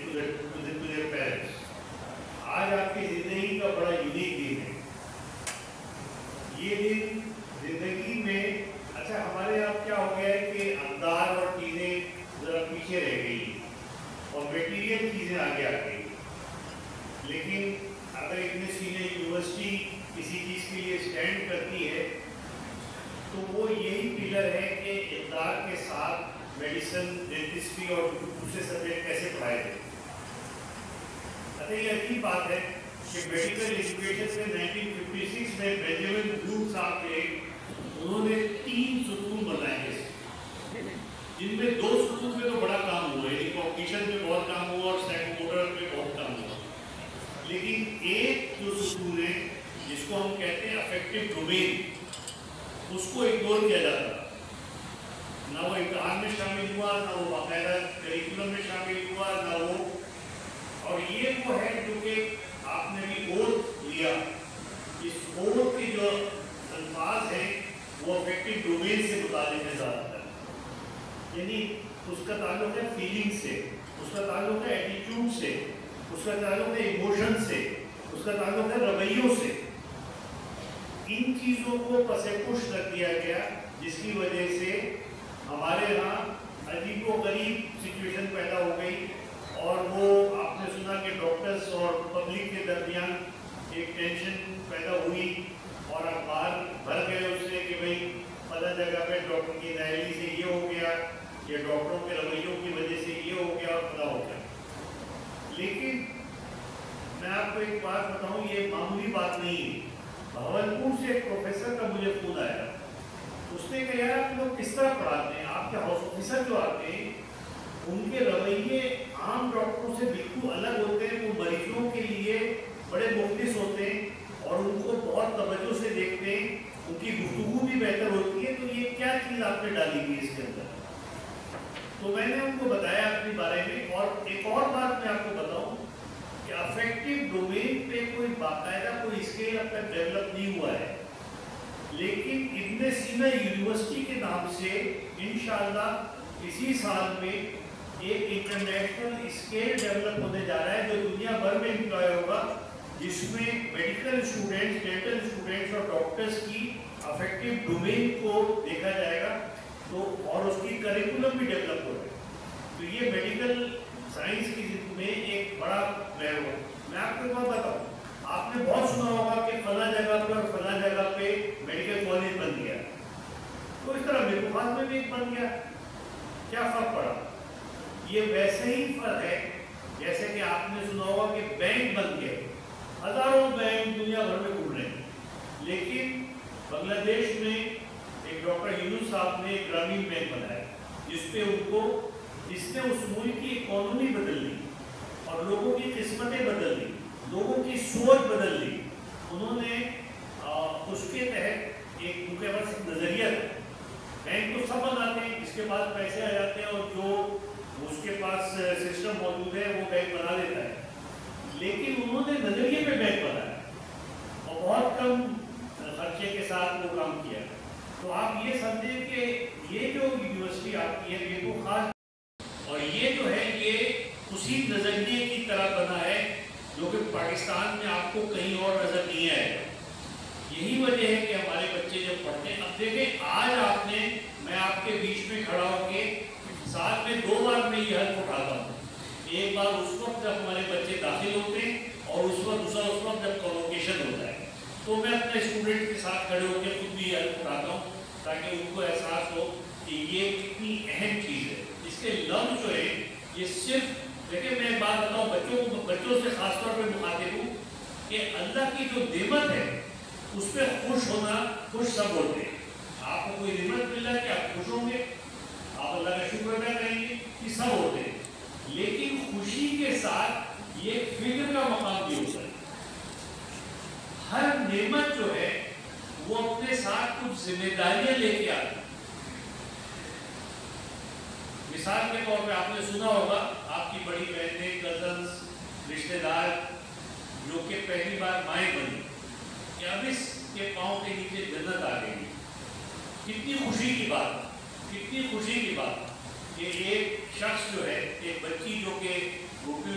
to their parents. آج آپ کی زندگی کا بڑا یونیک دن ہے. یہ دن زندگی میں اچھا ہمارے یہاں کیا ہو گیا ہے کہ اقدار اور چیزیں ذرا پیچھے رہ گئی اور میٹیریل چیزیں آگے آ گئی. لیکن اگر اتنے سینئر یونیورسٹی کسی چیز کے لیے اسٹینڈ کرتی ہے تو وہ یہی پلر ہے کہ اقدار کے ساتھ میڈیسن، ڈینٹسٹری اور دوسرے سبجیکٹ کیسے پڑھائے جائیں. یہ عجیب بات ہے کہ میڈیکل ایجوکیشن میں 1956 میں بینجامن بلوم صاحب تھے، انہوں نے 3 ستون بنائے ہیں جن میں 2 ستون پہ تو بڑا کام ہوا، یعنی کاگنیشن پہ بہت کام ہوا اور سائیکوموٹر پہ بہت کام ہوا. لیکن ایک جو ستون ہے جس کو ہم کہتے ہیں افیکٹو ڈومین، اس کو اگنور کیا جاتا، نہ وہ امتحان میں شامل ہوا، نہ وہ باقاعدہ کریکولم میں شامل ہوا، نہ وہ. اور یہ وہ ہے جو کہ آپ نے بھی اوتھ لیا، اس اوتھ کے جو الفاظ ہیں وہ افیکٹو ڈومین سے متعلق ہے زیادہ تر. یعنی اس کا تعلق ہے فیلنگ سے، اس کا تعلق ہے ایٹیٹیوڈ سے، اس کا تعلق ہے ایموشن سے، اس کا تعلق ہے رویوں سے. ان چیزوں کو پس پش کر دیا گیا جس کی وجہ سے ہمارے یہاں عجیب و غریب سچویشن پیدا ہو گئی. اور وہ آپ نے سنا کہ ڈاکٹرز اور پبلک کے درمیان ایک ٹینشن پیدا ہوئی اور اخبار بھر گئے اس سے کہ بھئی فلاں جگہ پہ ڈاکٹر کی نااہلی سے یہ ہو گیا، یا ڈاکٹروں کے رویوں کی وجہ سے یہ ہو گیا اور فلاں ہو گیا. لیکن میں آپ کو ایک بات بتاؤں، یہ معمولی بات نہیں ہے. بھاولپور سے ایک پروفیسر کا مجھے فون آیا، اس نے کہا یار آپ لوگ کس طرح پڑھاتے ہیں، آپ کے ہاؤس آفیسر جو آتے ہیں ان کے رویے عام ڈاکٹروں سے بالکل الگ ہوتے ہیں. وہ مریضوں کے لیے بڑے مخلص ہوتے ہیں اور ان کو بہت توجہ سے دیکھتے ہیں، ان کی گفتگو بھی بہتر ہوتی ہے. تو یہ کیا چیز آپ نے ڈالی ہوئی اس کے اندر؟ تو میں نے ان کو بتایا اپنے بارے میں. اور ایک اور بات میں آپ کو بتاؤں کہ افیکٹو ڈومین پہ کوئی باقاعدہ کوئی اسکیل اب تک ڈیولپ نہیں ہوا ہے، لیکن ابن سینا یونیورسٹی کے نام سے انشاءاللہ اسی سال میں ایک انٹرنیشنل اسکیل ڈیولپ ہونے جا رہا ہے جو دنیا بھر میں امپلائے ہوگا، جس میں میڈیکل اسٹوڈنٹس، ڈینٹل اسٹوڈنٹس اور ڈاکٹرس کی افیکٹو ڈومین کو دیکھا جائے گا. تو اور اس کی کریکولم بھی ڈیولپ ہو رہا ہے. تو یہ میڈیکل سائنس کی میں ایک بڑا پلیئر ہو. میں آپ کو ایک بات بتاؤں، آپ نے بہت سنا ہوگا کہ فلاں جگہ پر فلاں جگہ پہ میڈیکل کالج بن گیا، تو اس طرح میرے خاص میں بھی ایک بن گیا. کیا فرق پڑا؟ یہ ویسے ہی فرق ہے جیسے کہ آپ نے سنا ہوگا کہ بینک بن گئے، ہزاروں بینک دنیا بھر میں کھل رہے ہیں. لیکن بنگلہ دیش میں ایک ڈاکٹر یونس صاحب نے ایک گرامین بینک بنایا جس پہ ان کو، جس نے اس ملک کی اکانومی بدل لی اور لوگوں کی قسمتیں بدل لی، لوگوں کی سوچ بدل لی. انہوں نے اس کے تحت ایک ان کے پاس نظریہ تھا، بینک تو سب بناتے ہیں جس کے پاس پیسے آ جاتے ہیں اور جو اس کے پاس سسٹم موجود ہے وہ بینک بنا لیتا ہے. لیکن انہوں نے نظریے پہ بینک بنایا اور بہت کم خرچے کے ساتھ وہ کام کیا. تو آپ یہ سمجھیں کہ یہ جو یونیورسٹی آپ کی ہے یہ تو خاص، اور یہ جو ہے یہ اسی نظریے کی طرح بنا ہے جو کہ پاکستان میں آپ کو کہیں اور نظر نہیں آئے گا. یہی وجہ ہے کہ ہمارے بچے جب پڑھتے ہیں، اب دیکھیں آج آپ نے، میں آپ کے بیچ میں کھڑا ہو کے ساتھ میں 2 بار میں یہ حلف اٹھاتا ہوں. ایک بار اس وقت جب ہمارے بچے داخل ہوتے ہیں اور دوسرا اس وقت جب کنوکیشن ہوتا ہے. تو میں اپنے اسٹوڈنٹ کے ساتھ کھڑے ہو کے خود بھی حلف اٹھاتا ہوں تاکہ ان کو احساس ہو کہ یہ کتنی اہم چیز ہے. اس کے لفظ جو ہے یہ صرف، دیکھیں میں ایک بات بتاؤں، بچوں سے خاص طور پہ مخاطب ہوں کہ اللہ کی جو نعمت ہے اس پہ خوش ہونا، خوش سب ہوتے ہیں. آپ کو کوئی نعمت مل رہا ہے کہ آپ خوش ہوں گے، آپ اللہ کا شکر ادا کریں گے، یہ سب ہوتے ہیں. لیکن خوشی کے ساتھ یہ فکر کا مقام بھی ہوتا ہے. ہر نعمت جو ہے وہ اپنے ساتھ کچھ ذمہ داریاں لے کے آتی. مثال کے طور پہ آپ نے سنا ہوگا آپ کی بڑی بہنیں، کزنس، رشتے دار جو کہ پہلی بار مائیں بنی کہ اب اس کے پاؤں کے نیچے جنت آ گئی. کتنی خوشی کی بات، کتنی خوشی کی بات کہ ایک شخص جو ہے، ایک بچی جو کہ گھٹنے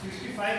65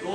2